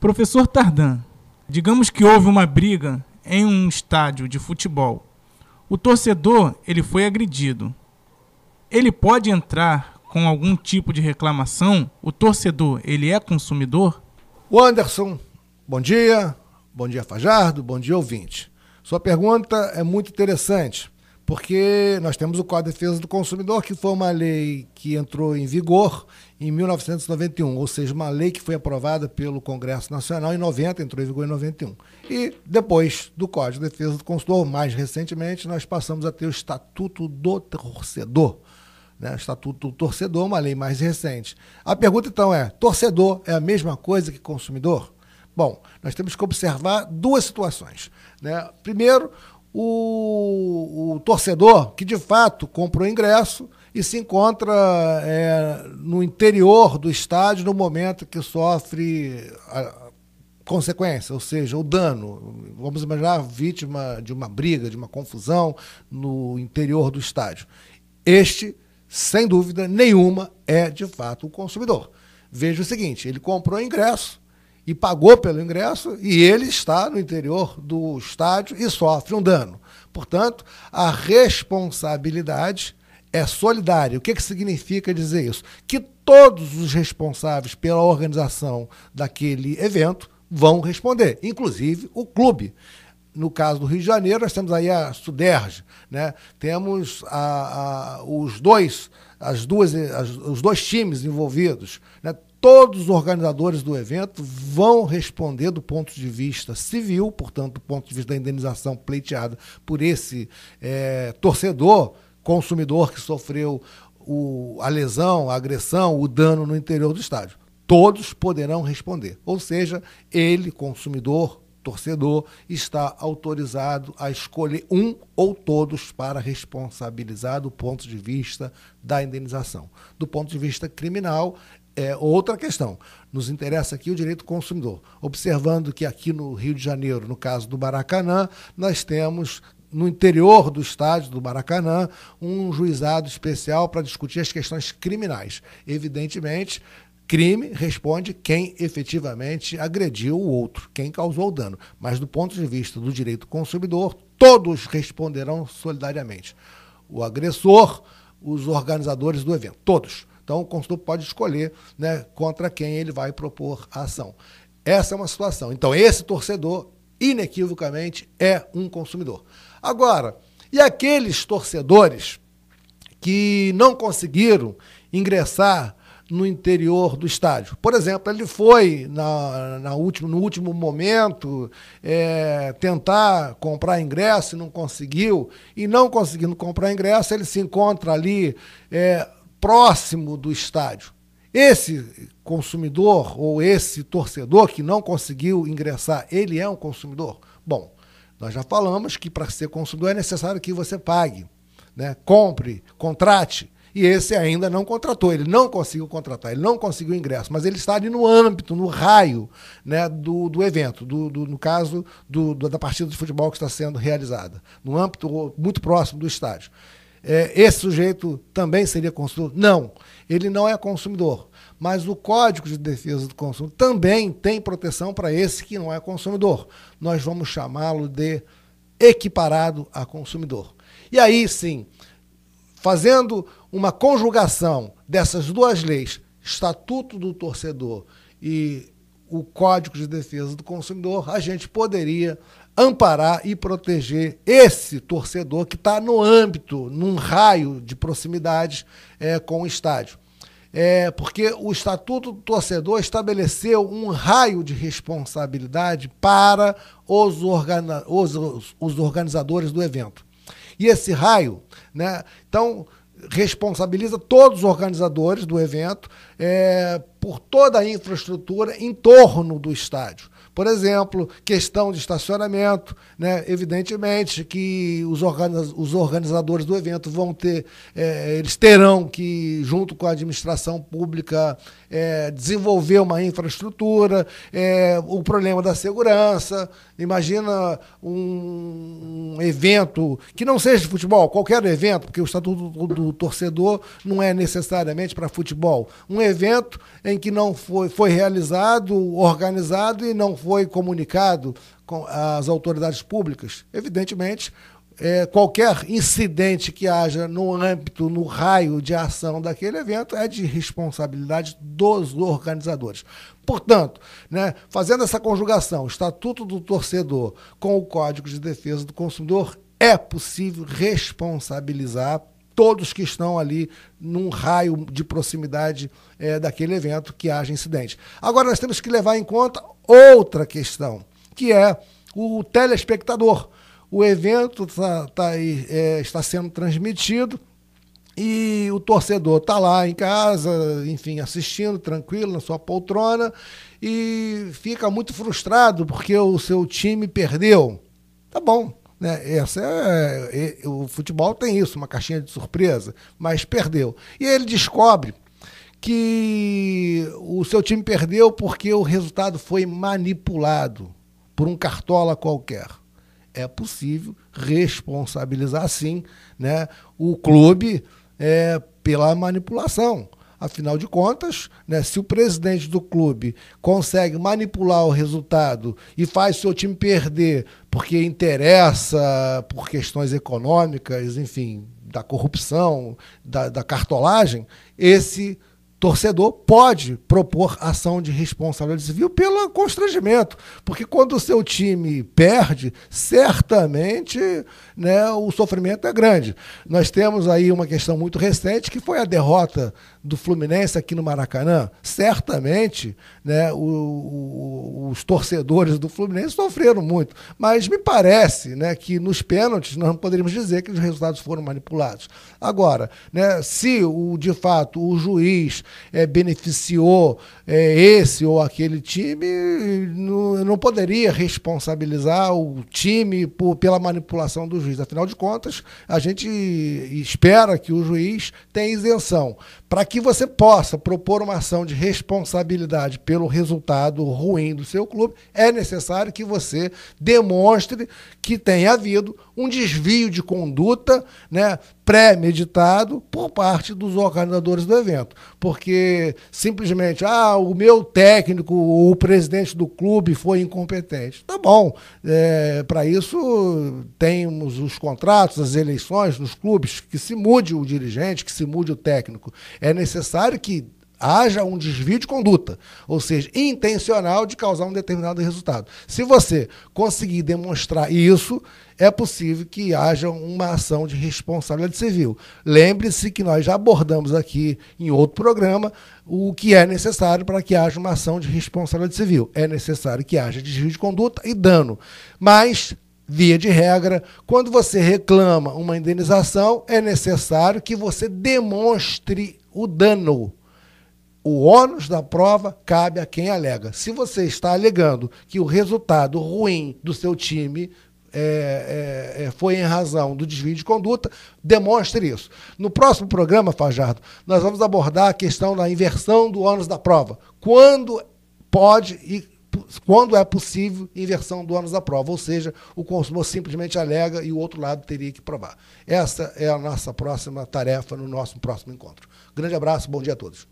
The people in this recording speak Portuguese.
Professor Tardan, digamos que houve uma briga em um estádio de futebol. O torcedor, ele foi agredido. Ele pode entrar com algum tipo de reclamação? O torcedor, ele é consumidor? O Anderson, bom dia Fajardo, bom dia ouvinte. Sua pergunta é muito interessante, porque nós temos o Código de Defesa do Consumidor, que foi uma lei que entrou em vigor em 1991, ou seja, uma lei que foi aprovada pelo Congresso Nacional em 90, entrou em vigor em 91. E depois do Código de Defesa do Consumidor, mais recentemente, nós passamos a ter o Estatuto do Torcedor. Né? Estatuto do Torcedor, uma lei mais recente. A pergunta, então, é: torcedor é a mesma coisa que consumidor? Bom, nós temos que observar duas situações. Né? Primeiro, o torcedor que, de fato, comprou ingresso e se encontra no interior do estádio no momento que sofre a consequência, ou seja, o dano. Vamos imaginar a vítima de uma briga, de uma confusão no interior do estádio. Este, sem dúvida nenhuma, é de fato o consumidor. Veja o seguinte: ele comprou ingresso e pagou pelo ingresso e ele está no interior do estádio e sofre um dano. Portanto, a responsabilidade é solidária. O que significa dizer isso? Que todos os responsáveis pela organização daquele evento vão responder, inclusive o clube. No caso do Rio de Janeiro, nós temos aí a Suderj, né? Temos os dois times envolvidos, né? Todos os organizadores do evento vão responder do ponto de vista civil, portanto, do ponto de vista da indenização pleiteada por esse torcedor, consumidor que sofreu a lesão, a agressão, o dano no interior do estádio. Todos poderão responder. Ou seja, ele, consumidor, torcedor, está autorizado a escolher um ou todos para responsabilizar do ponto de vista da indenização. Do ponto de vista criminal, é outra questão. Nos interessa aqui o direito do consumidor. Observando que aqui no Rio de Janeiro, no caso do Maracanã, nós temos no interior do estádio do Maracanã um juizado especial para discutir as questões criminais. Evidentemente, crime responde quem efetivamente agrediu o outro, quem causou o dano. Mas do ponto de vista do direito do consumidor, todos responderão solidariamente. O agressor, os organizadores do evento, todos. Então, o consumidor pode escolher, né, contra quem ele vai propor a ação. Essa é uma situação. Então, esse torcedor, inequivocamente, é um consumidor. Agora, e aqueles torcedores que não conseguiram ingressar no interior do estádio? Por exemplo, ele foi no último momento tentar comprar ingresso e não conseguiu, e não conseguindo comprar ingresso, ele se encontra ali próximo do estádio. Esse consumidor ou esse torcedor que não conseguiu ingressar, ele é um consumidor? Bom, nós já falamos que para ser consumidor é necessário que você pague, né? Compre, contrate. E esse ainda não contratou, ele não conseguiu contratar, ele não conseguiu ingresso, mas ele está ali no âmbito, no raio, né, do evento, no caso da partida de futebol que está sendo realizada, no âmbito muito próximo do estádio. Esse sujeito também seria consumidor? Não, ele não é consumidor, mas o Código de Defesa do Consumidor também tem proteção para esse que não é consumidor. Nós vamos chamá-lo de equiparado a consumidor. E aí sim, fazendo uma conjugação dessas duas leis, Estatuto do Torcedor e o Código de Defesa do Consumidor, a gente poderia amparar e proteger esse torcedor que está no âmbito, num raio de proximidade com o estádio. Porque o Estatuto do Torcedor estabeleceu um raio de responsabilidade para os organizadores do evento. E esse raio, né, então, responsabiliza todos os organizadores do evento por toda a infraestrutura em torno do estádio. Por exemplo, questão de estacionamento, né? Evidentemente que os organizadores do evento vão ter, eles terão que, junto com a administração pública, desenvolver uma infraestrutura, o problema da segurança. Imagina um evento que não seja de futebol, qualquer evento, porque o Estatuto do Torcedor não é necessariamente para futebol. Um evento em que não foi realizado, organizado e não foi comunicado com as autoridades públicas. Evidentemente, qualquer incidente que haja no âmbito, no raio de ação daquele evento é de responsabilidade dos organizadores. Portanto, né, fazendo essa conjugação, Estatuto do Torcedor com o Código de Defesa do Consumidor, é possível responsabilizar todos que estão ali num raio de proximidade daquele evento que haja incidente. Agora, nós temos que levar em conta outra questão, que é o telespectador. O evento está sendo transmitido e o torcedor está lá em casa, enfim, assistindo tranquilo na sua poltrona e fica muito frustrado porque o seu time perdeu. Tá bom, né? O futebol tem isso, uma caixinha de surpresa, mas perdeu. E ele descobre que o seu time perdeu porque o resultado foi manipulado por um cartola qualquer. É possível responsabilizar, sim, né, o clube pela manipulação. Afinal de contas, né, se o presidente do clube consegue manipular o resultado e faz o seu time perder porque interessa por questões econômicas, enfim, da corrupção, da cartolagem, esse torcedor pode propor ação de responsabilidade civil pelo constrangimento, porque quando o seu time perde, certamente, né, o sofrimento é grande. Nós temos aí uma questão muito recente, que foi a derrota do Fluminense aqui no Maracanã. Certamente, né, os torcedores do Fluminense sofreram muito, mas me parece, né, que nos pênaltis nós não poderíamos dizer que os resultados foram manipulados. Agora, né, se de fato o juiz beneficiou esse ou aquele time, não poderia responsabilizar o time pela manipulação do juiz. Afinal de contas, a gente espera que o juiz tenha isenção. Para que você possa propor uma ação de responsabilidade pelo resultado ruim do seu clube, é necessário que você demonstre que tenha havido um desvio de conduta, né, pré-meditado por parte dos organizadores do evento. Porque simplesmente, o meu técnico ou o presidente do clube foi incompetente. Tá bom, para isso temos os contratos, as eleições nos clubes, que se mude o dirigente, que se mude o técnico. É necessário que haja um desvio de conduta, ou seja, intencional de causar um determinado resultado. Se você conseguir demonstrar isso, é possível que haja uma ação de responsabilidade civil. Lembre-se que nós já abordamos aqui em outro programa o que é necessário para que haja uma ação de responsabilidade civil. É necessário que haja desvio de conduta e dano, mas via de regra, quando você reclama uma indenização, é necessário que você demonstre o dano. O ônus da prova cabe a quem alega. Se você está alegando que o resultado ruim do seu time foi em razão do desvio de conduta, demonstre isso. No próximo programa, Fajardo, nós vamos abordar a questão da inversão do ônus da prova. Quando pode e quando é possível inversão do ônus da prova, ou seja, o consumidor simplesmente alega e o outro lado teria que provar. Essa é a nossa próxima tarefa no nosso próximo encontro. Grande abraço, bom dia a todos.